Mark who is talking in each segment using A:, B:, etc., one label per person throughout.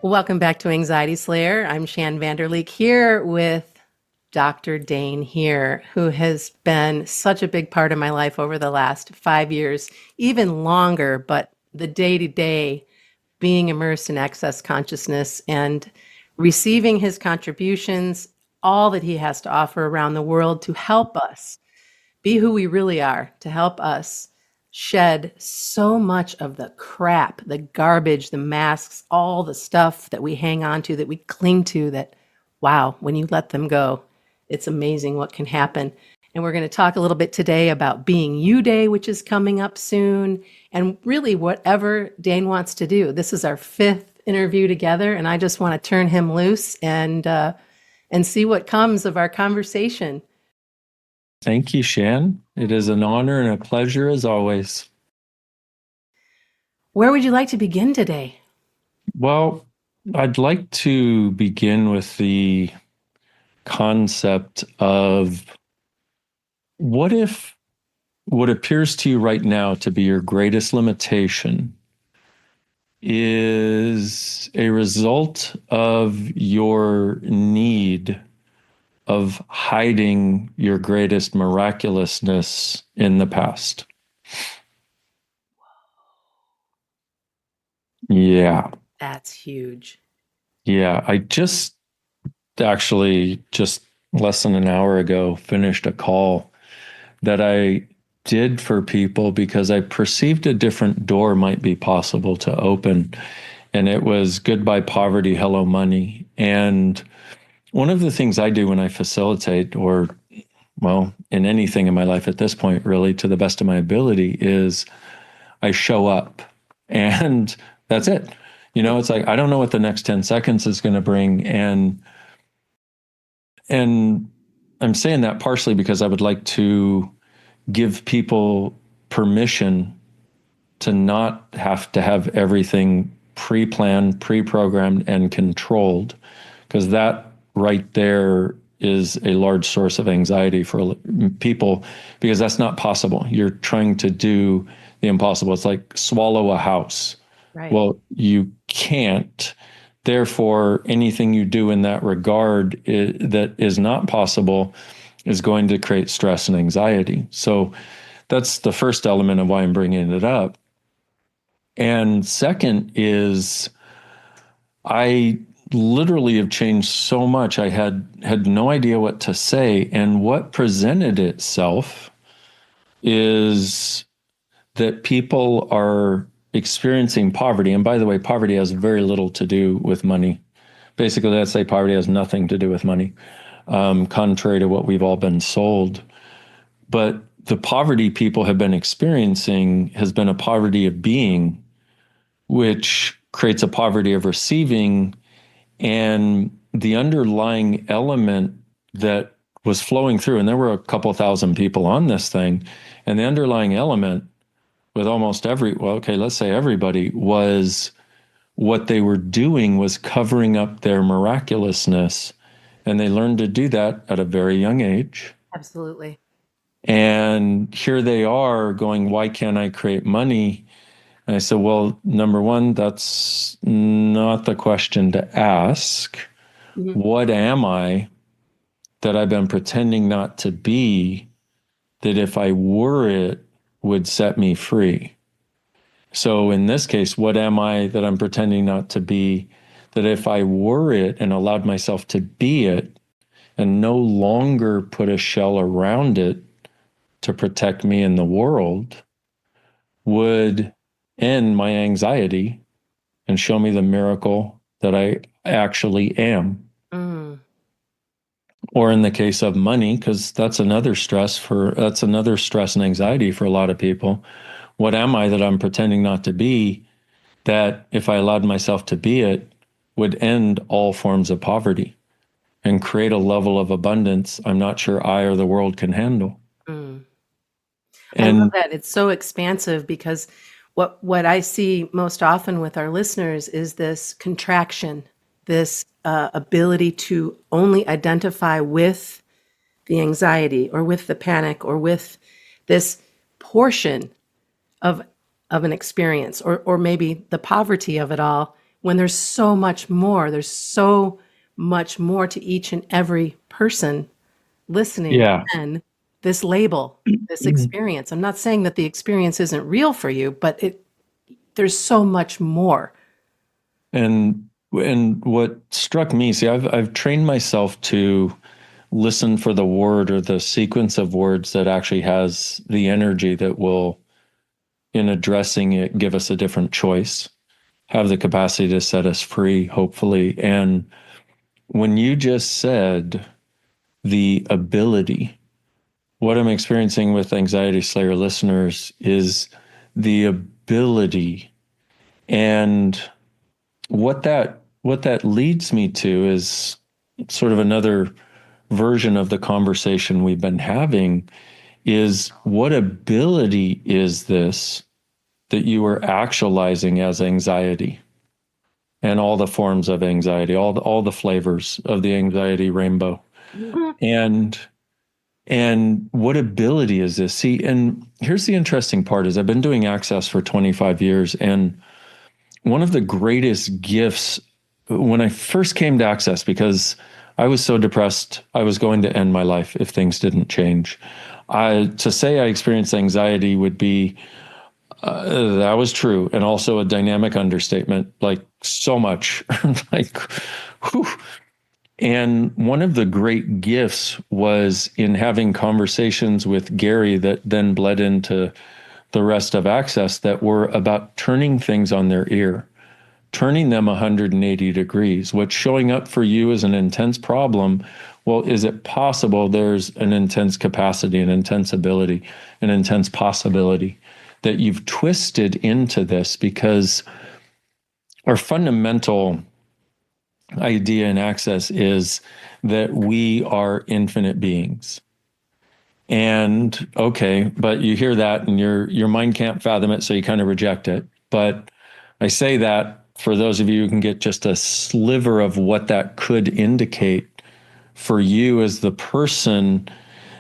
A: Welcome back to Anxiety Slayer. I'm Shann Vanderleek here with Dr. Dain Heer, who has been such a big part of my life over the last 5 years, even longer, but the day-to-day being immersed in access consciousness and receiving his contributions, all that he has to offer around the world to help us be who we really are, to help us shed so much of the crap, the garbage, the masks, all the stuff that we hang on to, that we cling to, that, wow, when you let them go, it's amazing what can happen. And we're going to talk a little bit today about Being You Day, which is coming up soon, and really whatever Dain wants to do. This is our 5th interview together, and I just want to turn him loose and see what comes of our conversation.
B: Thank you, Shann. It is an honor and a pleasure as always.
A: Where would you like to begin today?
B: Well, I'd like to begin with the concept of what if what appears to you right now to be your greatest limitation is a result of your need of hiding your greatest miraculousness in the past. Yeah.
A: That's huge.
B: Yeah. I just less than an hour ago finished a call that I did for people because I perceived a different door might be possible to open. And it was goodbye poverty, hello money. And one of the things I do when I facilitate, or well, in anything in my life at this point, really, to the best of my ability, is I show up and that's it. It's like, I don't know what the next 10 seconds is going to bring. And I'm saying that partially because I would like to give people permission to not have to have everything pre-planned, pre-programmed, and controlled, because that right there is a large source of anxiety for people, because that's not possible. You're trying to do the impossible. It's like swallow a house.
A: Right.
B: Well, you can't. Therefore, anything you do in that regard that is not possible is going to create stress and anxiety. So that's the first element of why I'm bringing it up. And second is I literally have changed so much. I had no idea what to say. And what presented itself is that people are experiencing poverty. And by the way, poverty has very little to do with money. Basically, let's say poverty has nothing to do with money, contrary to what we've all been sold. But the poverty people have been experiencing has been a poverty of being, which creates a poverty of receiving. And the underlying element that was flowing through, and there were a couple thousand people on this thing, and the underlying element with almost let's say everybody, was what they were doing was covering up their miraculousness. And they learned to do that at a very young age.
A: Absolutely.
B: And here they are going, why can't I create money? And I said, well, number one, that's not the question to ask. Mm-hmm. What am I that I've been pretending not to be, that if I were it would set me free? So in this case, what am I that I'm pretending not to be, that if I were it and allowed myself to be it and no longer put a shell around it to protect me in the world, would end my anxiety and show me the miracle that I actually am? Mm. Or in the case of money, because that's another stress and anxiety for a lot of people. What am I that I'm pretending not to be, that if I allowed myself to be it, would end all forms of poverty and create a level of abundance I'm not sure I or the world can handle?
A: Mm. I love that. It's so expansive, because what I see most often with our listeners is this contraction, this ability to only identify with the anxiety or with the panic or with this portion of an experience, or maybe the poverty of it all, when there's so much more. There's so much more to each and every person listening
B: Yeah.
A: than this label, this experience. I'm not saying that the experience isn't real for you, but there's so much more.
B: And what struck me, see, I've trained myself to listen for the word or the sequence of words that actually has the energy that will, in addressing it, give us a different choice, have the capacity to set us free, hopefully. And when you just said the ability, what I'm experiencing with Anxiety Slayer listeners is the ability. And what that leads me to is sort of another version of the conversation we've been having, is what ability is this that you are actualizing as anxiety and all the forms of anxiety, all the flavors of the anxiety rainbow.
A: Mhm.
B: And what ability is this? See, and here's the interesting part is I've been doing Access for 25 years, and one of the greatest gifts when I first came to Access, because I was so depressed, I was going to end my life if things didn't change. To say I experienced anxiety would be, that was true, and also a dynamic understatement, like so much. like, whew. And one of the great gifts was in having conversations with Gary that then bled into the rest of Access that were about turning things on their ear, turning them 180 degrees. What's showing up for you as an intense problem, well, is it possible there's an intense capacity, an intense ability, an intense possibility that you've twisted into this? Because our fundamental idea in Access is that we are infinite beings. And okay, but you hear that and your mind can't fathom it, so you kind of reject it. But I say that for those of you who can get just a sliver of what that could indicate for you as the person.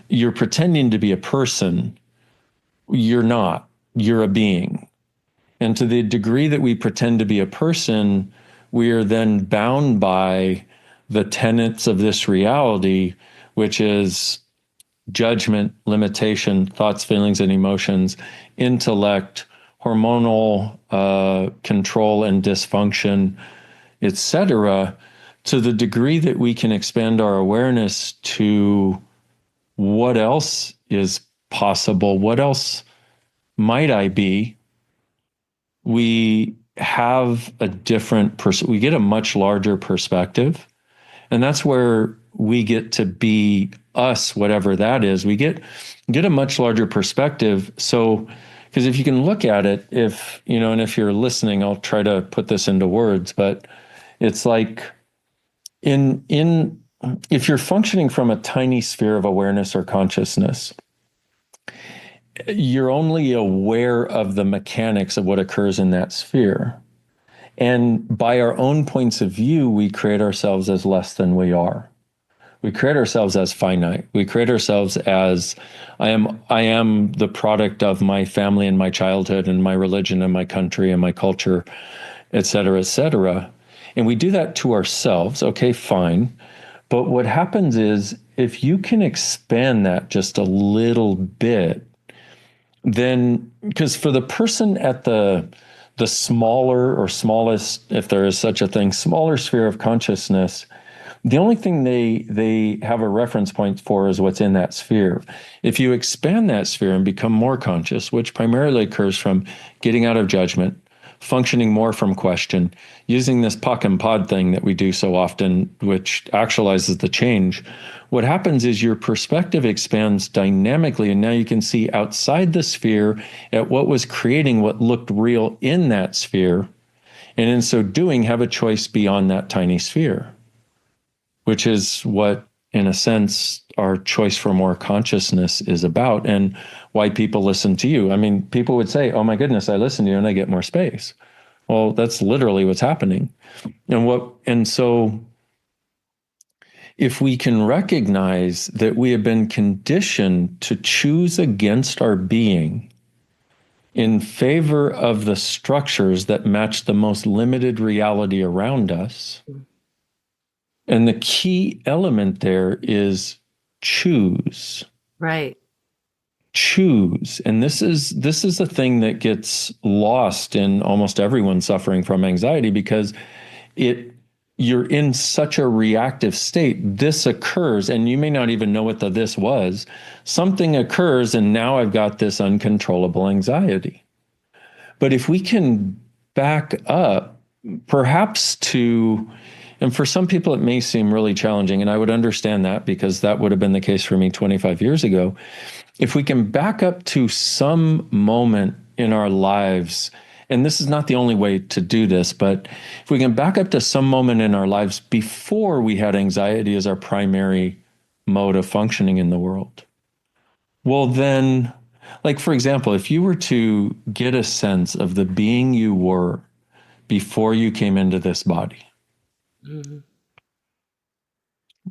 B: You're pretending to be a person. You're not. You're a being. And to the degree that we pretend to be a person, we are then bound by the tenets of this reality, which is judgment, limitation, thoughts, feelings, and emotions, intellect, hormonal control and dysfunction, etc. To the degree that we can expand our awareness to what else is possible, what else might I be, we have a different we get a much larger perspective. And that's where we get to be us, whatever that is. We get a much larger perspective. So, because if you can look at it, and if you're listening, I'll try to put this into words, but it's like in if you're functioning from a tiny sphere of awareness or consciousness, you're only aware of the mechanics of what occurs in that sphere. And by our own points of view, we create ourselves as less than we are. We create ourselves as finite. We create ourselves as I am the product of my family and my childhood and my religion and my country and my culture, et cetera, et cetera. And we do that to ourselves. Okay, fine. But what happens is if you can expand that just a little bit, then because for the person at the smaller or smallest, if there is such a thing, smaller sphere of consciousness, the only thing they have a reference point for is what's in that sphere. If you expand that sphere and become more conscious, which primarily occurs from getting out of judgment, functioning more from question, using this POC and POD thing that we do so often, which actualizes the change, what happens is your perspective expands dynamically, and now you can see outside the sphere at what was creating what looked real in that sphere, and in so doing, have a choice beyond that tiny sphere, which is what, in a sense, our choice for more consciousness is about, and why people listen to you. I mean, people would say, oh my goodness, I listen to you and I get more space. Well, that's literally what's happening. And so if we can recognize that we have been conditioned to choose against our being in favor of the structures that match the most limited reality around us. And the key element there is choose.
A: Right.
B: Choose. And this is a thing that gets lost in almost everyone suffering from anxiety, because you're in such a reactive state. This occurs, and you may not even know what this was. Something occurs, and now I've got this uncontrollable anxiety. But if we can back up, perhaps and for some people it may seem really challenging, and I would understand that, because that would have been the case for me 25 years ago. If we can back up to some moment in our lives, and this is not the only way to do this, but if we can back up to some moment in our lives before we had anxiety as our primary mode of functioning in the world, well then, like for example, if you were to get a sense of the being you were before you came into this body,
A: Mm-hmm.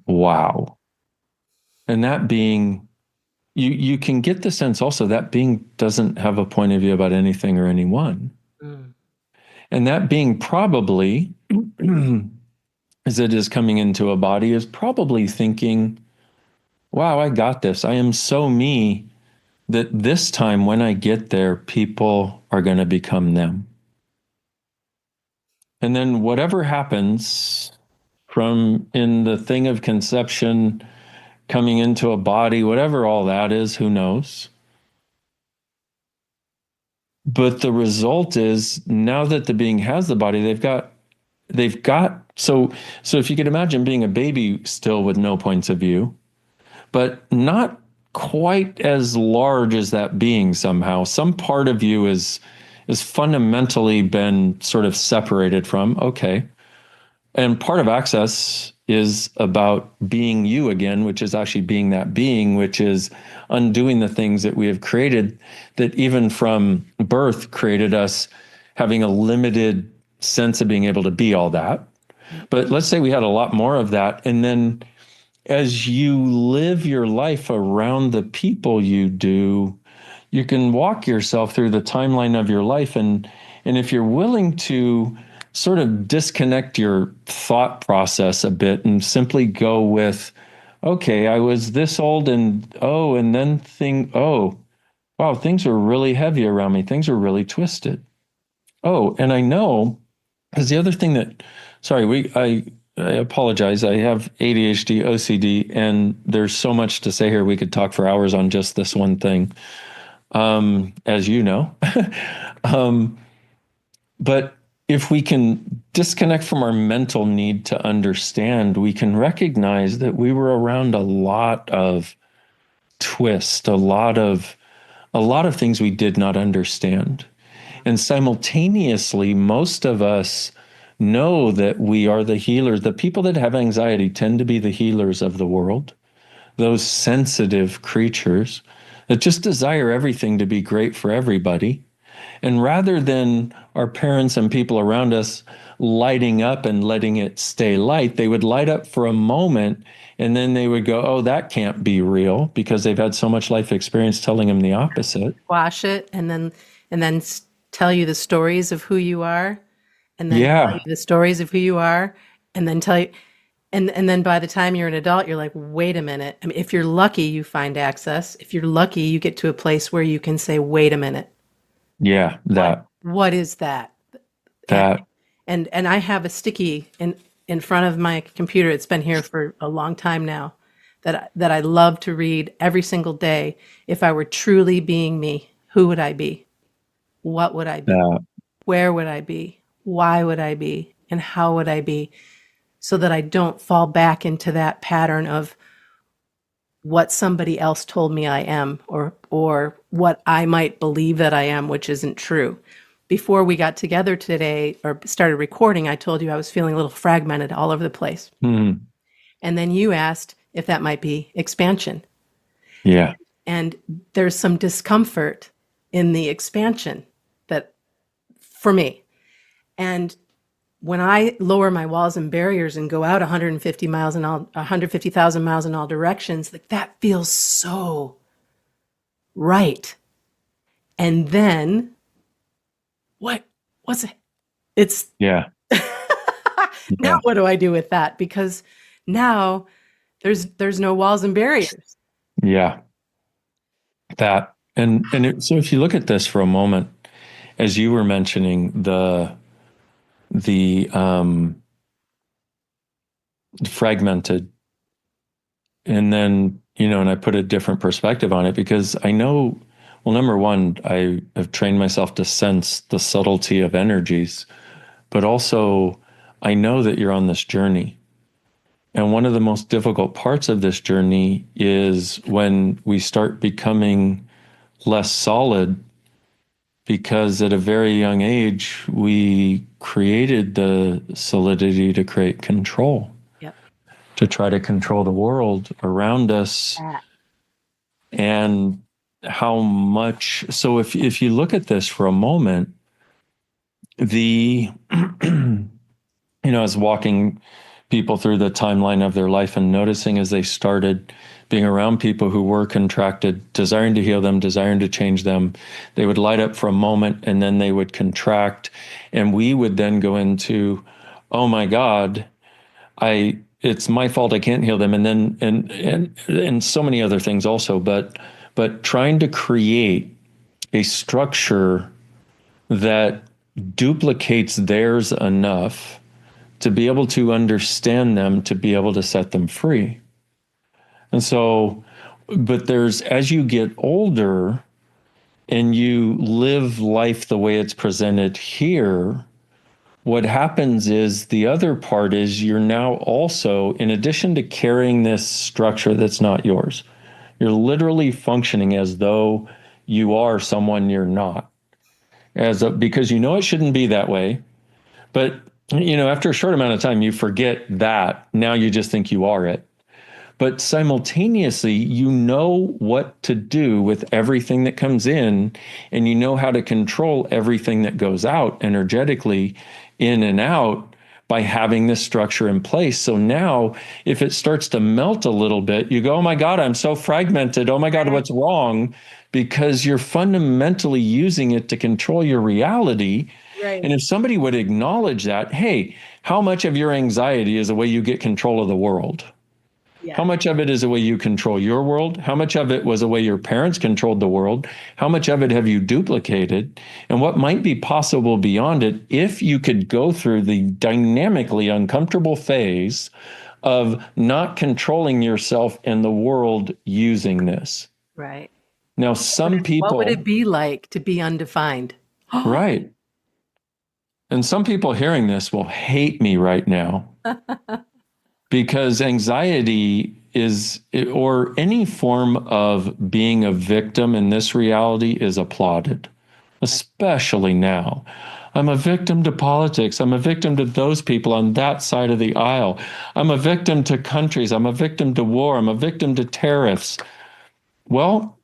B: wow. And that being, you can get the sense also that being doesn't have a point of view about anything or anyone.
A: Mm.
B: And that being probably, as it is coming into a body, is probably thinking, wow, I got this. I am so me that this time when I get there, people are going to become them. And then whatever happens from in the thing of conception, coming into a body, whatever all that is, who knows? But the result is, now that the being has the body, they've got so if you could imagine being a baby still with no points of view, but not quite as large as that being somehow. Some part of you is fundamentally been sort of separated from, okay. And part of access is about being you again, which is actually being that being, which is undoing the things that we have created that even from birth created us having a limited sense of being able to be all that. But let's say we had a lot more of that. And then as you live your life around the people you do, you can walk yourself through the timeline of your life. And if you're willing to sort of disconnect your thought process a bit and simply go with, okay, I was this old and wow, things are really heavy around me. Things are really twisted. Oh, and I know, because the other thing that, sorry, I apologize. I have ADHD, OCD, and there's so much to say here. We could talk for hours on just this one thing, as you know. But if we can disconnect from our mental need to understand, we can recognize that we were around a lot of twist, a lot of things we did not understand. And simultaneously, most of us know that we are the healers. The people that have anxiety tend to be the healers of the world, those sensitive creatures that just desire everything to be great for everybody. And rather than our parents and people around us lighting up and letting it stay light, they would light up for a moment and then they would go, oh, that can't be real, because they've had so much life experience telling them the opposite.
A: Wash it and then tell you the stories of who you are, and then tell
B: Yeah.
A: you the stories of who you are, and then tell you, and then by the time you're an adult, you're like, wait a minute. I mean, if you're lucky, you find access. If you're lucky, you get to a place where you can say, wait a minute,
B: Yeah.
A: what is that? And
B: That.
A: and I have a sticky in front of my computer. It's been here for a long time now, that I love to read every single day. If I were truly being me, who would I be? What would I be?
B: That.
A: Where would I be? Why would I be? And how would I be? So that I don't fall back into that pattern of what somebody else told me I am, or what I might believe that I am, which isn't true. Before we got together today or started recording, I told you I was feeling a little fragmented all over the place.
B: Hmm.
A: And then you asked if that might be expansion.
B: Yeah.
A: And there's some discomfort in the expansion, that for me. And when I lower my walls and barriers and go out 150,000 miles in all directions, like, that feels so right. And then what's it? It's
B: Yeah.
A: now
B: Yeah.
A: what do I do with that? Because now there's no walls and barriers.
B: Yeah. That. So if you look at this for a moment, as you were mentioning the fragmented, and then, and I put a different perspective on it because I know, well, number one, I have trained myself to sense the subtlety of energies, but also I know that you're on this journey. And one of the most difficult parts of this journey is when we start becoming less solid, because at a very young age, we created the solidity to create control,
A: Yep.
B: to try to control the world around us.
A: That.
B: And how much, so if you look at this for a moment, the, as walking people through the timeline of their life and noticing as they started being around people who were contracted, desiring to heal them, desiring to change them, they would light up for a moment and then they would contract. And we would then go into, oh my God, it's my fault, I can't heal them. And then, and so many other things also, but trying to create a structure that duplicates theirs enough to be able to understand them, to be able to set them free. And so, but as you get older and you live life the way it's presented here, what happens is the other part is you're now also, in addition to carrying this structure that's not yours, you're literally functioning as though you are someone you're not. Because it shouldn't be that way. But, after a short amount of time, you forget that. Now you just think you are it. But simultaneously, you know what to do with everything that comes in, and you know how to control everything that goes out energetically in and out by having this structure in place. So now, if it starts to melt a little bit, you go, oh my God, I'm so fragmented. Oh my God, what's wrong? Because you're fundamentally using it to control your reality.
A: Right.
B: And if somebody would acknowledge that, hey, how much of your anxiety is the way you get control of the world?
A: Yeah.
B: How much of it is the way you control your world? How much of it was the way your parents controlled the world? How much of it have you duplicated? And what might be possible beyond it if you could go through the dynamically uncomfortable phase of not controlling yourself and the world using this?
A: Right.
B: Now, some
A: What would
B: people,
A: it be like to be undefined?
B: right. And some people hearing this will hate me right now. Because anxiety or any form of being a victim in this reality is applauded, especially now. I'm a victim to politics. I'm a victim to those people on that side of the aisle. I'm a victim to countries. I'm a victim to war. I'm a victim to tariffs. Well,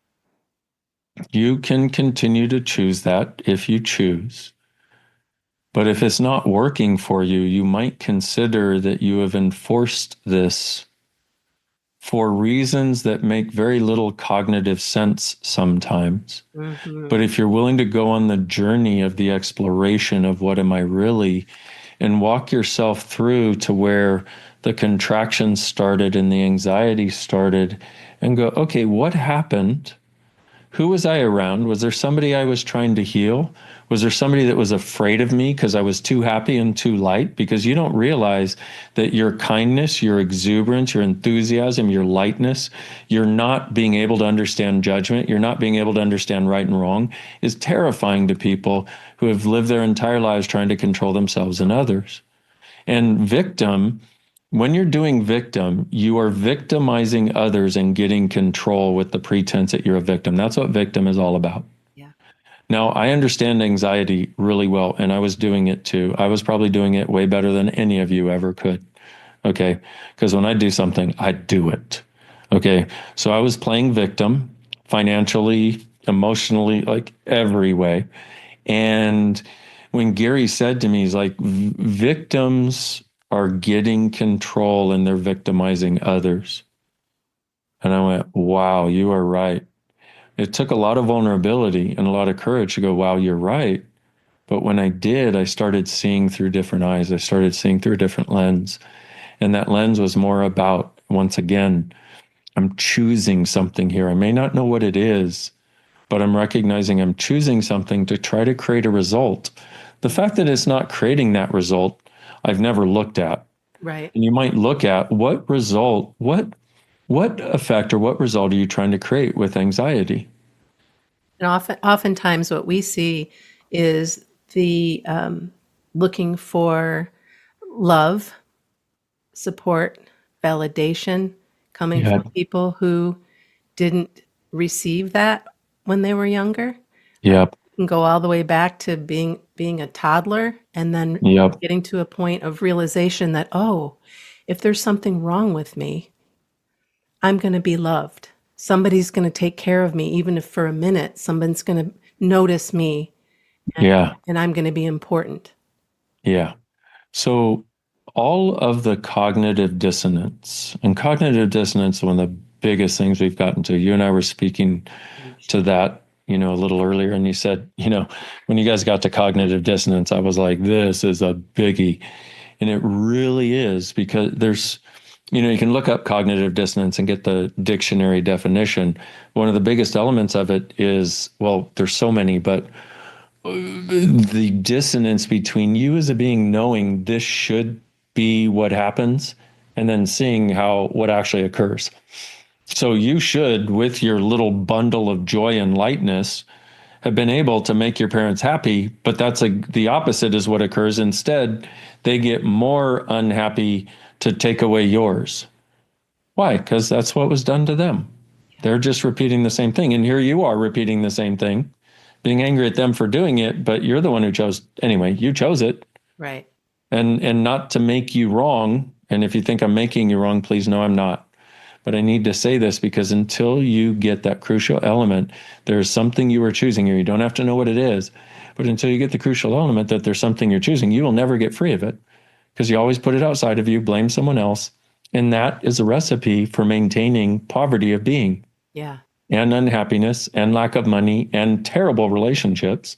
B: you can continue to choose that if you choose. But if it's not working for you, you might consider that you have enforced this for reasons that make very little cognitive sense sometimes.
A: Mm-hmm.
B: But if you're willing to go on the journey of the exploration of what am I really, and walk yourself through to where the contraction started and the anxiety started, and go, okay, what happened? Who was I around? Was there somebody I was trying to heal? Was there somebody that was afraid of me because I was too happy and too light? Because you don't realize that your kindness, your exuberance, your enthusiasm, your lightness, you're not being able to understand judgment, you're not being able to understand right and wrong, is terrifying to people who have lived their entire lives trying to control themselves and others. And victim, when you're doing victim, you are victimizing others and getting control with the pretense that you're a victim. That's what victim is all about.
A: Yeah.
B: Now, I understand anxiety really well, and I was doing it too. I was probably doing it way better than any of you ever could. Okay. Because when I do something, I do it. Okay. So I was playing victim financially, emotionally, like every way. And when Gary said to me, he's like, victims are getting control and they're victimizing others. And I went, wow, you are right. It took a lot of vulnerability and a lot of courage to go, wow, you're right. But when I did, I started seeing through different eyes. I started seeing through a different lens. And that lens was more about, once again, I'm choosing something here. I may not know what it is, but I'm recognizing I'm choosing something to try to create a result. The fact that it's not creating that result, I've never looked at.
A: Right.
B: And you might look at what result, what effect or what result are you trying to create with anxiety?
A: And oftentimes what we see is the looking for love, support, validation coming
B: Yeah.
A: from people who didn't receive that when they were younger.
B: Yep.
A: You can go all the way back to being a toddler and then
B: Yep.
A: getting to a point of realization that, oh, if there's something wrong with me, I'm going to be loved. Somebody's going to take care of me, even if for a minute, somebody's going to notice me and,
B: Yeah.
A: and I'm going to be important.
B: Yeah. So all of the cognitive dissonance, and cognitive dissonance, one of the biggest things we've gotten to. You and I were speaking to that, a little earlier, and you said, when you guys got to cognitive dissonance, I was like, this is a biggie. And it really is, because there's, you can look up cognitive dissonance and get the dictionary definition. One of the biggest elements of it is, well, there's so many, but the dissonance between you as a being knowing this should be what happens and then seeing what actually occurs. So you should, with your little bundle of joy and lightness, have been able to make your parents happy, but the opposite is what occurs. Instead, they get more unhappy to take away yours. Why? Because that's what was done to them. They're just repeating the same thing. And here you are repeating the same thing, being angry at them for doing it, but you're the one who chose. Anyway, you chose it.
A: Right.
B: And not to make you wrong. And if you think I'm making you wrong, please know I'm not. But I need to say this, because until you get that crucial element, there's something you are choosing here. You don't have to know what it is, but until you get the crucial element that there's something you're choosing, you will never get free of it, because you always put it outside of you, blame someone else. And that is a recipe for maintaining poverty of being.
A: Yeah.
B: And unhappiness and lack of money and terrible relationships,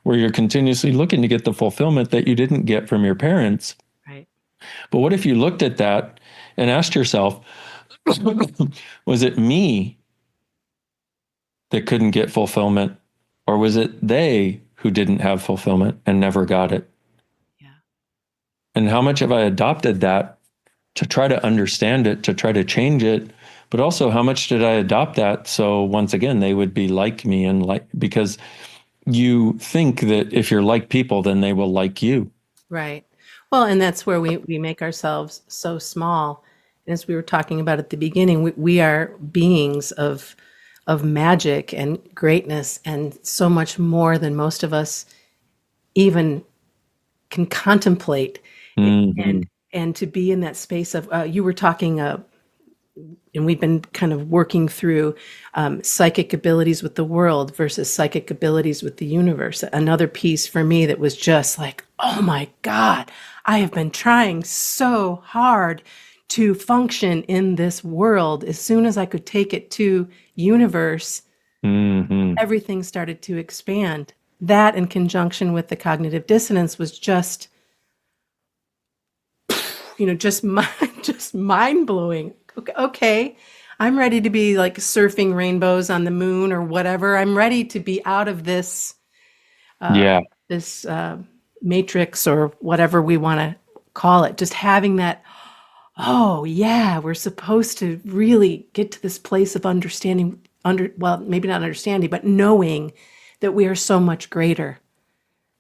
B: where you're continuously looking to get the fulfillment that you didn't get from your parents.
A: Right.
B: But what if you looked at that and asked yourself, was it me that couldn't get fulfillment, or was it they who didn't have fulfillment and never got it?
A: Yeah.
B: And how much have I adopted that to try to understand it, to try to change it? But also, how much did I adopt that so once again they would be like me, because you think that if you're like people, then they will like you.
A: Right. Well, and that's where we make ourselves so small. And as we were talking about at the beginning, we are beings of magic and greatness and so much more than most of us even can contemplate.
B: Mm-hmm.
A: And to be in that space of you were talking and we've been kind of working through psychic abilities with the world versus psychic abilities with the universe. Another piece for me that was just like, oh my God, I have been trying so hard to function in this world. As soon as I could take it to universe,
B: Mm-hmm.
A: everything started to expand. That in conjunction with the cognitive dissonance was just, just mind blowing. Okay, I'm ready to be like surfing rainbows on the moon or whatever. I'm ready to be out of this this matrix or whatever we want to call it. Just having that, oh yeah, we're supposed to really get to this place of understanding, well, maybe not understanding, but knowing that we are so much greater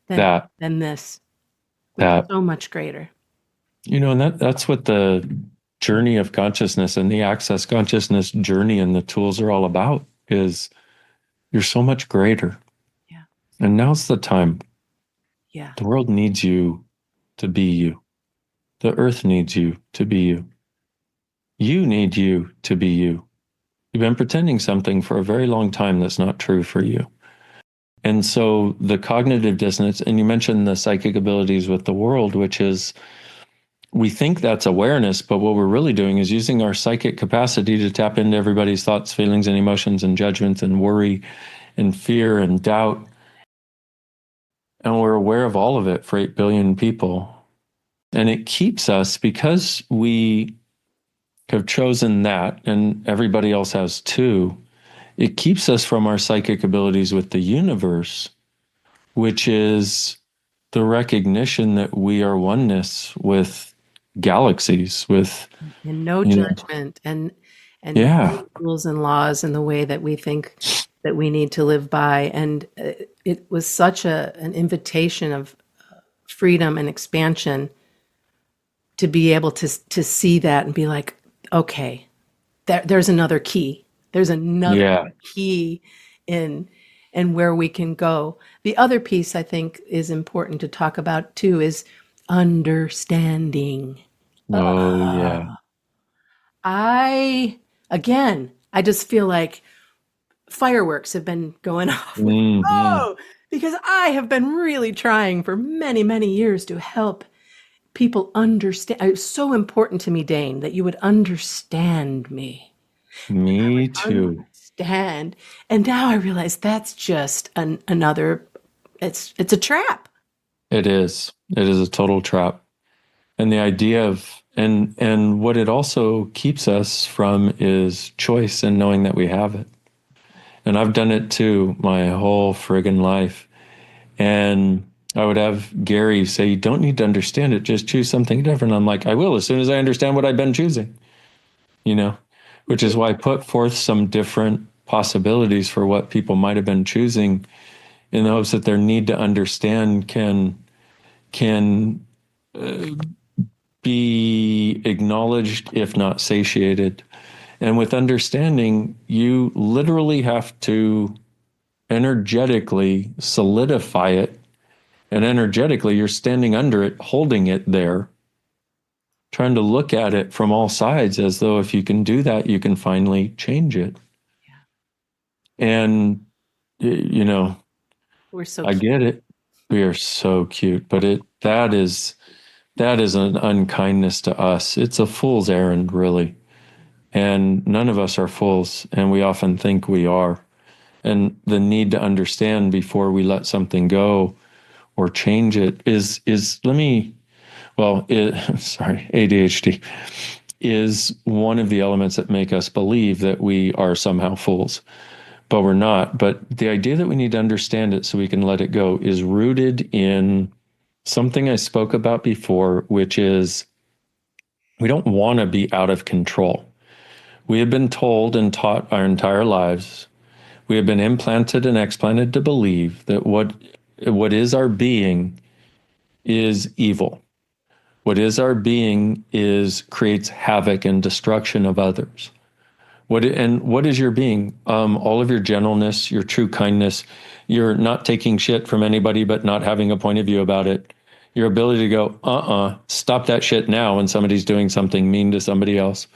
A: than this. We're so much greater.
B: And that's what the journey of consciousness and the access consciousness journey and the tools are all about, is you're so much greater.
A: Yeah.
B: And now's the time.
A: Yeah.
B: The world needs you to be you. The earth needs you to be you. You need you to be you. You've been pretending something for a very long time that's not true for you. And so the cognitive dissonance, and you mentioned the psychic abilities with the world, which is we think that's awareness, but what we're really doing is using our psychic capacity to tap into everybody's thoughts, feelings, and emotions, and judgments, and worry, and fear, and doubt. And we're aware of all of it for 8 billion people. And it keeps us, because we have chosen that, and everybody else has too, it keeps us from our psychic abilities with the universe, which is the recognition that we are oneness with galaxies, with,
A: And no
B: you know,
A: judgment, and
B: yeah,
A: rules and laws in the way that we think that we need to live by. And it was such an invitation of freedom and expansion to be able to see that and be like, okay, there's another key. There's another
B: yeah,
A: key in and where we can go. The other piece I think is important to talk about too is understanding.
B: oh, yeah.
A: I just feel like fireworks have been going off.
B: Hmm.
A: Oh, because I have been really trying for many, many years to help people understand. It was so important to me, Dain, that you would understand me.
B: Me too.
A: Understand. And now I realize that's just another, it's a trap.
B: It is. It is a total trap. And the idea of, and what it also keeps us from is choice and knowing that we have it. And I've done it too my whole friggin' life. And I would have Gary say, you don't need to understand it, just choose something different. I'm like, I will as soon as I understand what I've been choosing, you know, which is why I put forth some different possibilities for what people might have been choosing in the hopes that their need to understand can be acknowledged, if not satiated. And with understanding, you literally have to energetically solidify it. And energetically, you're standing under it, holding it there, trying to look at it from all sides as though if you can do that, you can finally change it. And, you know,
A: We're so
B: I
A: cute.
B: get it. We are so cute, but that is an unkindness to us. It's a fool's errand, really. And none of us are fools, and we often think we are. And the need to understand before we let something go or change it is let me well it, sorry, ADHD is one of the elements that make us believe that we are somehow fools, but we're not. But the idea that we need to understand it so we can let it go is rooted in something I spoke about before, which is we don't want to be out of control. We have been told and taught our entire lives. We have been implanted and explanted to believe that what is our being is evil. What is our being is creates havoc and destruction of others. What is your being? All of your gentleness, your true kindness, your not taking shit from anybody but not having a point of view about it. Your ability to go, stop that shit now when somebody's doing something mean to somebody else.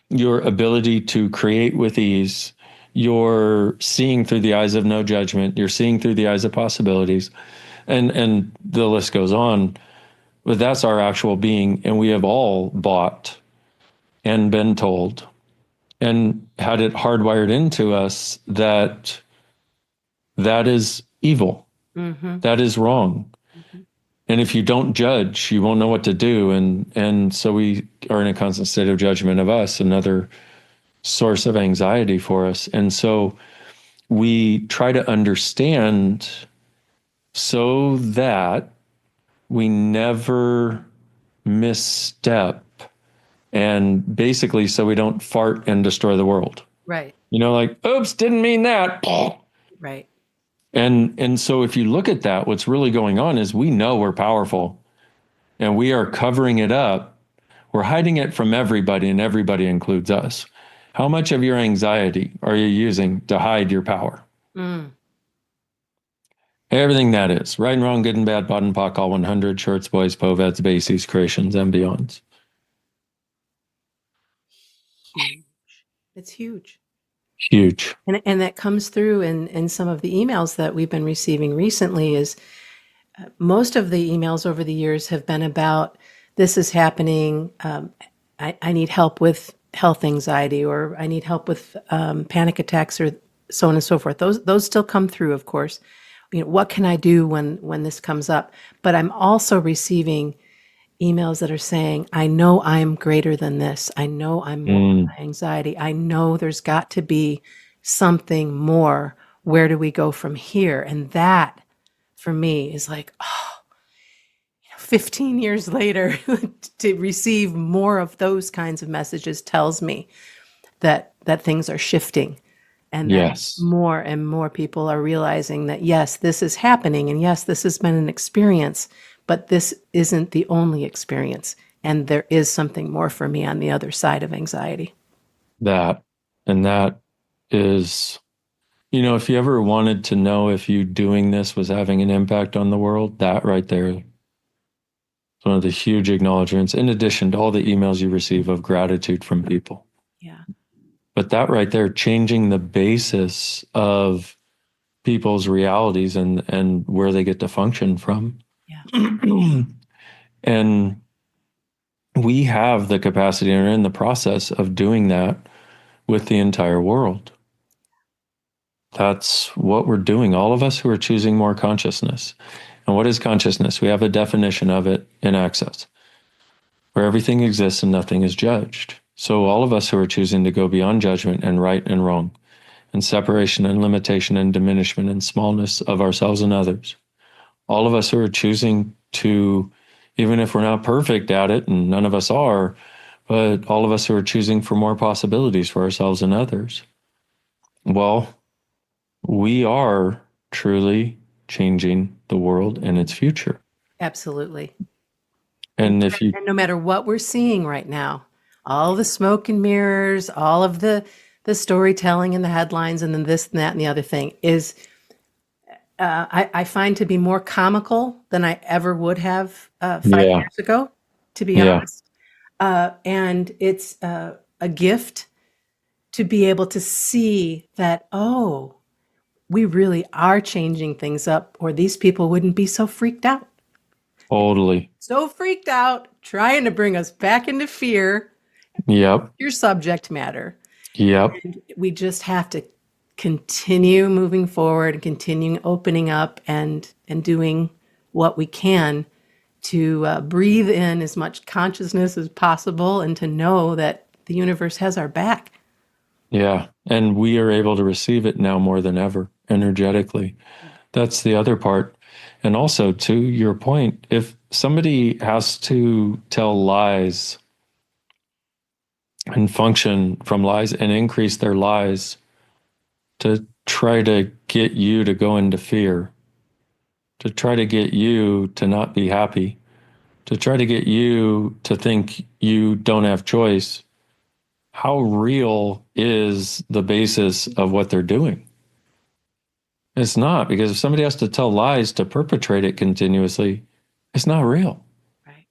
B: Your ability to create with ease. You're seeing through the eyes of no judgment. You're seeing through the eyes of possibilities. And the list goes on. But that's our actual being. And we have all bought and been told and had it hardwired into us that that is evil.
A: Mm-hmm.
B: That is wrong.
A: Mm-hmm.
B: And if you don't judge, you won't know what to do. And so we are in a constant state of judgment of us, another source of anxiety for us. And so we try to understand so that we never misstep, and basically so we don't fart and destroy the world.
A: Right.
B: You know, like, oops, didn't mean that.
A: Right.
B: And so if you look at that, what's really going on is we know we're powerful and we are covering it up. We're hiding it from everybody, and everybody includes us. How much of your anxiety are you using to hide your power?
A: Mm.
B: Everything that is right and wrong, good and bad, POD and POC, all 100, shorts, boys, poveds, bases, creations, and beyonds.
A: Huge. It's huge.
B: Huge.
A: And that comes through in some of the emails that we've been receiving recently is most of the emails over the years have been about this is happening. I need help with health anxiety, or I need help with panic attacks, or so on and so forth. Those still come through, of course. What can I do when this comes up? But I'm also receiving emails that are saying, I know I'm greater than this. I know I'm more than my anxiety. I know there's got to be something more. Where do we go from here? And that, for me, is like, 15 years later, to receive more of those kinds of messages tells me that things are shifting, and that
B: Yes.
A: more and more people are realizing that, yes, this is happening, and yes, this has been an experience, but this isn't the only experience, and there is something more for me on the other side of anxiety.
B: That is, if you ever wanted to know if you doing this was having an impact on the world, that right there is one of the huge acknowledgments, in addition to all the emails you receive of gratitude from people.
A: Yeah.
B: But that right there, changing the basis of people's realities and where they get to function from.
A: Yeah.
B: And we have the capacity and are in the process of doing that with the entire world. That's what we're doing. All of us who are choosing more consciousness. And what is consciousness? We have a definition of it in Access, where everything exists and nothing is judged. So all of us who are choosing to go beyond judgment and right and wrong, and separation and limitation and diminishment and smallness of ourselves and others, all of us who are choosing to, even if we're not perfect at it, and none of us are, but all of us who are choosing for more possibilities for ourselves and others, well, we are truly changing the world and its future.
A: Absolutely.
B: And if you,
A: And no matter what we're seeing right now, all the smoke and mirrors, all of the storytelling and the headlines, and then this and that and the other thing is, I find to be more comical than I ever would have 5 years ago, to be honest. And it's a gift to be able to see that, oh, we really are changing things up, or these people wouldn't be so freaked out.
B: totally.
A: So freaked out, trying to bring us back into fear,
B: Yep.
A: your subject matter.
B: Yep.
A: And we just have to continue moving forward and continue opening up and doing what we can to breathe in as much consciousness as possible, and to know that the universe has our back.
B: Yeah. And we are able to receive it now more than ever energetically. That's the other part. And also, to your point, if somebody has to tell lies and function from lies and increase their lies to try to get you to go into fear, to try to get you to not be happy, to try to get you to think you don't have choice, how real is the basis of what they're doing? It's not, because if somebody has to tell lies to perpetrate it continuously, it's not real.
A: Right.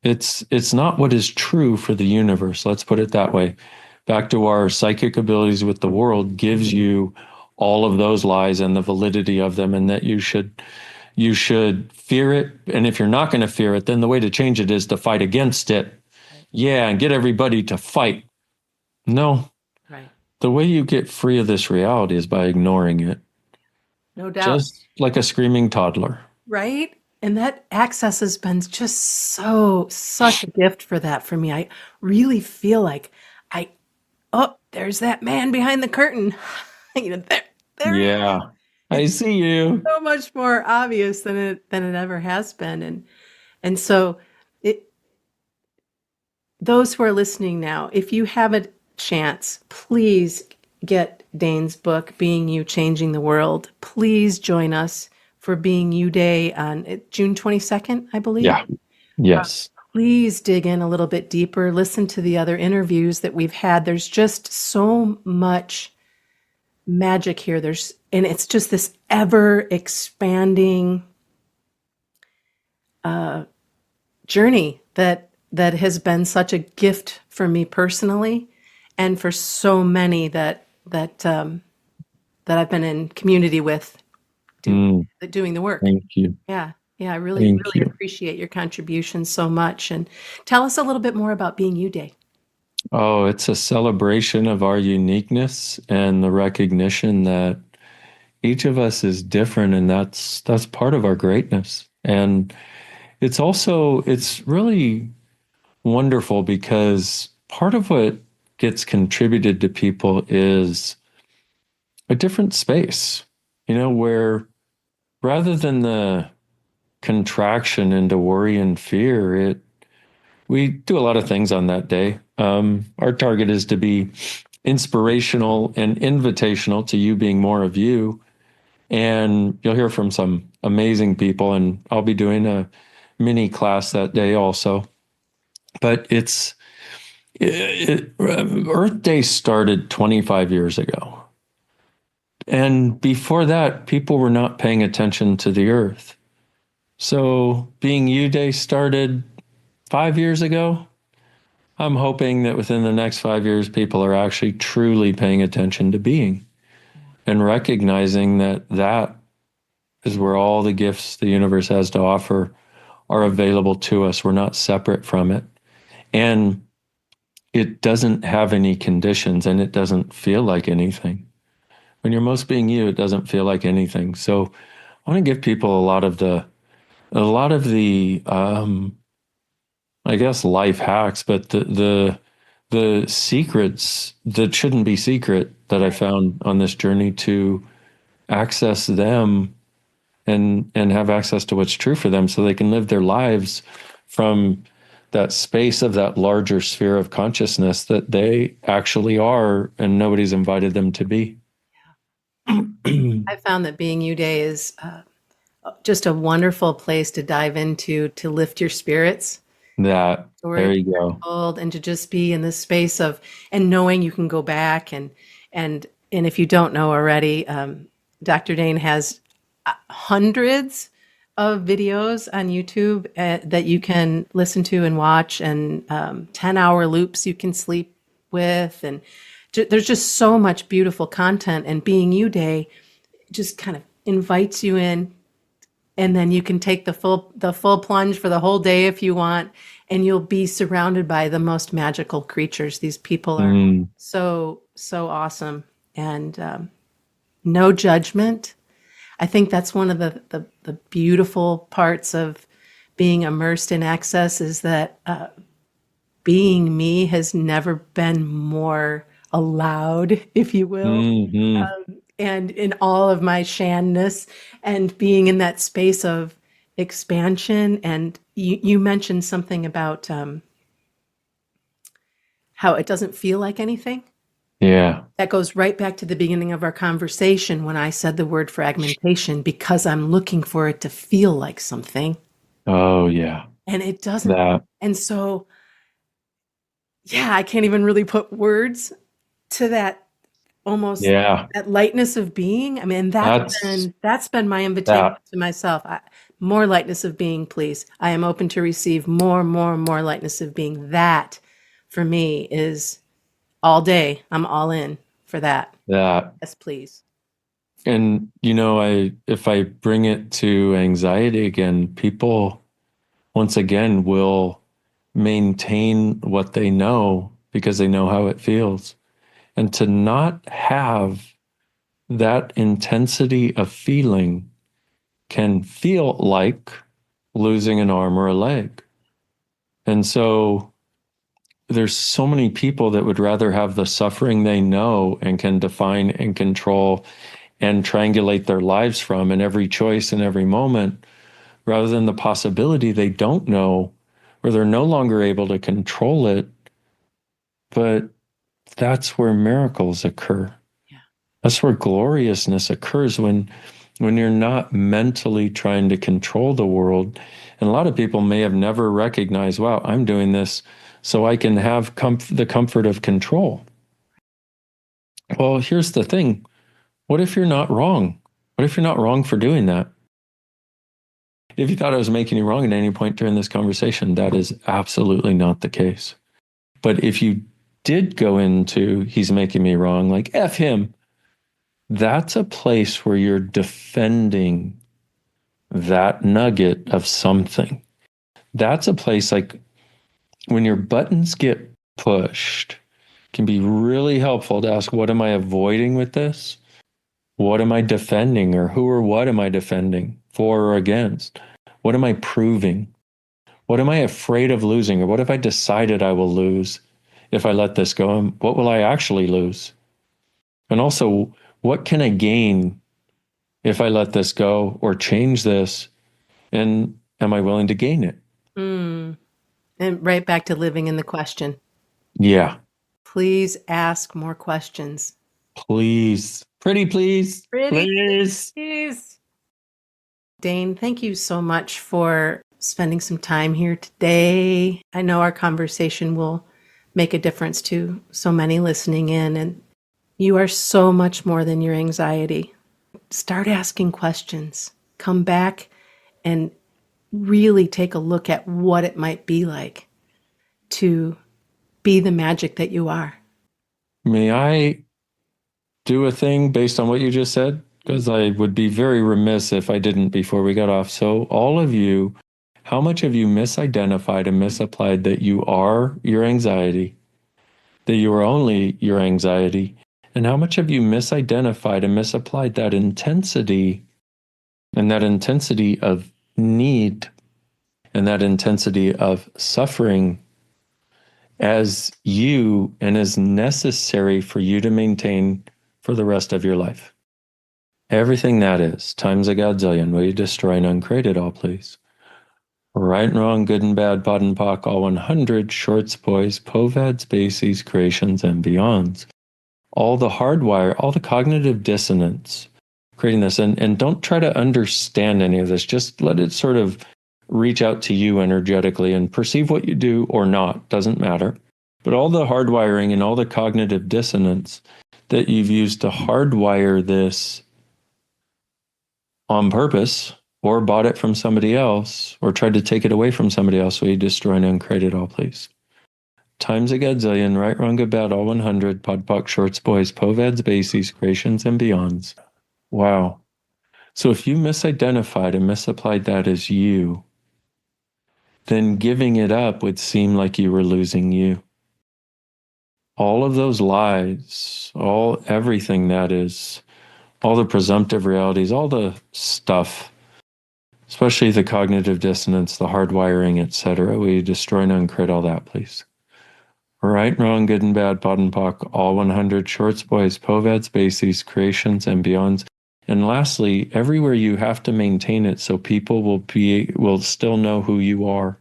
B: It's not what is true for the universe. Let's put it that way. Back to our psychic abilities with the world gives you all of those lies and the validity of them, and that you should fear it. And if you're not going to fear it, then the way to change it is to fight against it.
A: Right.
B: Yeah, and get everybody to fight. No.
A: Right.
B: The way you get free of this reality is by ignoring it.
A: No doubt.
B: Just like a screaming toddler.
A: Right? And that access has been just such a gift for that for me. I really feel like there's that man behind the curtain. There he is.
B: Yeah. I see you.
A: So much more obvious than it ever has been. And so those who are listening now, if you have a chance, please get Dain's book, Being You, Changing the World. Please join us for Being You Day on June 22nd, I believe.
B: Yeah. Yes.
A: Please dig in a little bit deeper. Listen to the other interviews that we've had. There's just so much magic here. And it's just this ever expanding journey that has been such a gift for me personally, and for so many that I've been in community with doing the work.
B: Thank you.
A: Yeah. Yeah, I really,
B: Thank
A: really
B: you.
A: appreciate your contribution so much. And tell us a little bit more about Being You Day.
B: Oh, it's a celebration of our uniqueness and the recognition that each of us is different, and that's part of our greatness. And it's really wonderful because part of what gets contributed to people is a different space, where rather than the contraction into worry and fear, we do a lot of things on that day. Our target is to be inspirational and invitational to you being more of you. And you'll hear from some amazing people, and I'll be doing a mini class that day also. But Earth Day started 25 years ago. And before that, people were not paying attention to the Earth. So Being You Day started 5 years ago. I'm hoping that within the next 5 years, people are actually truly paying attention to being and recognizing that that is where all the gifts the universe has to offer are available to us. We're not separate from it. And it doesn't have any conditions, and it doesn't feel like anything. When you're most being you, it doesn't feel like anything. So I want to give people a lot of the I guess life hacks, but the secrets that shouldn't be secret that I found on this journey to access them and have access to what's true for them so they can live their lives from that space of that larger sphere of consciousness that they actually are and nobody's invited them to be.
A: I found that Being You Day is just a wonderful place to dive into to lift your spirits,
B: That, there
A: stories
B: you
A: are
B: go.
A: told, and to just be in this space of and knowing you can go back and if you don't know already, Dr. Dain has hundreds of videos on YouTube that you can listen to and watch, and 10-hour loops you can sleep with, and there's just so much beautiful content. And Being You Day just kind of invites you in, and then you can take the full plunge for the whole day if you want, and you'll be surrounded by the most magical creatures. These people are
B: Mm,
A: so awesome, and no judgment. I think that's one of the beautiful parts of being immersed in access is that being me has never been more allowed, if you will,
B: hmm
A: and in all of my Shanness and being in that space of expansion. And you mentioned something about how it doesn't feel like anything.
B: Yeah.
A: That goes right back to the beginning of our conversation when I said the word fragmentation, because I'm looking for it to feel like something
B: Oh, yeah.
A: and it doesn't.
B: That,
A: And so, yeah, I can't even really put words to that, almost
B: yeah.
A: that lightness of being. I mean,
B: That's
A: that's been my invitation
B: that.
A: to myself. More lightness of being, please. I am open to receive more lightness of being. That for me is all day. I'm all in for that.
B: That.
A: Yes, please.
B: And if I bring it to anxiety again, people once again will maintain what they know because they know how it feels. And to not have that intensity of feeling can feel like losing an arm or a leg. And so there's so many people that would rather have the suffering they know and can define and control and triangulate their lives from in every choice and every moment, rather than the possibility they don't know or they're no longer able to control it. But that's where miracles occur.
A: Yeah.
B: That's where gloriousness occurs when you're not mentally trying to control the world. And a lot of people may have never recognized, wow, I'm doing this so I can have the comfort of control. Well, here's the thing. What if you're not wrong? What if you're not wrong for doing that? If you thought I was making you wrong at any point during this conversation, that is absolutely not the case. But if you did go into, he's making me wrong, like F him, that's a place where you're defending that nugget of something. That's a place like when your buttons get pushed, can be really helpful to ask, what am I avoiding with this? What am I defending, or who or what am I defending, for or against? What am I proving? What am I afraid of losing? Or what if I decided I will lose if I let this go? And what will I actually lose? And also, what can I gain if I let this go or change this? And am I willing to gain it?
A: Mm. And right back to living in the question.
B: Yeah.
A: Please ask more questions.
B: Please. Pretty please.
A: Pretty
B: Please.
A: please. Dain, thank you so much for spending some time here today. I know our conversation will make a difference to so many listening in, and you are so much more than your anxiety. Start asking questions. Come back and really take a look at what it might be like to be the magic that you are.
B: May I do a thing based on what you just said? Because I would be very remiss if I didn't before we got off. So, all of you, how much have you misidentified and misapplied that you are your anxiety, that you are only your anxiety? And how much have you misidentified and misapplied that intensity and that intensity of need and that intensity of suffering as you and as necessary for you to maintain for the rest of your life? Everything that is, times a godzillion, will you destroy and uncreate it all, please? Right and wrong, good and bad, pod and pock, all 100, shorts, boys, povads, bases, creations, and beyonds. All the hardwire, all the cognitive dissonance, creating this. And don't try to understand any of this. Just let it sort of reach out to you energetically and perceive what you do or not, doesn't matter. But all the hardwiring and all the cognitive dissonance that you've used to hardwire this on purpose, or bought it from somebody else, or tried to take it away from somebody else, will you destroy and uncreate it all, please? Times a godzillion, right, wrong, good, bad, all 100, pod, poc, shorts, boys, povads, bases, creations, and beyonds. Wow. So if you misidentified and misapplied that as you, then giving it up would seem like you were losing you. All of those lies, everything that is, all the presumptive realities, all the stuff, especially the cognitive dissonance, the hardwiring, etc. We destroy and uncreate all that, please. Right, wrong, good and bad, pod and poc, all 100, shorts, boys, povads, bases, creations, and beyonds. And lastly, everywhere you have to maintain it so people will still know who you are.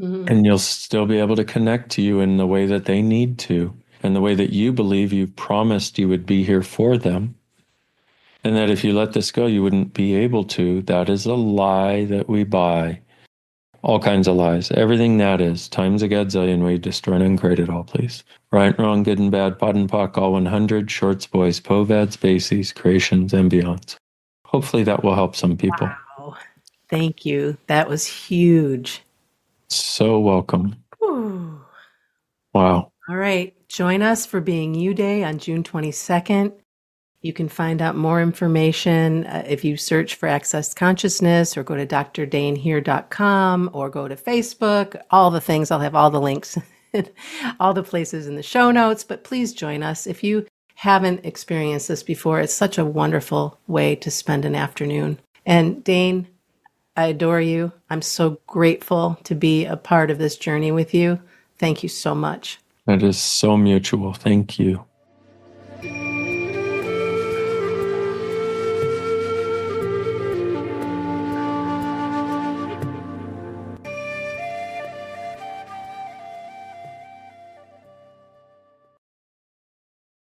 A: Mm-hmm.
B: And you'll still be able to connect to you in the way that they need to, and the way that you believe you've promised you would be here for them. And that if you let this go, you wouldn't be able to. That is a lie that we buy. All kinds of lies. Everything that is, times a godzillion, we destroy and uncreate it all, please. Right, wrong, good and bad, pod and poc, all 100, shorts, boys, povads, bases, creations, and beyonds. Hopefully that will help some people.
A: Wow. Thank you. That was huge.
B: So welcome.
A: Whew.
B: Wow.
A: All right. Join us for Being You Day on June 22nd. You can find out more information if you search for Access Consciousness, or go to drdainheer.com, or go to Facebook, all the things. I'll have all the links, all the places in the show notes. But please join us. If you haven't experienced this before, it's such a wonderful way to spend an afternoon. And Dain, I adore you. I'm so grateful to be a part of this journey with you. Thank you so much.
B: That is so mutual. Thank you.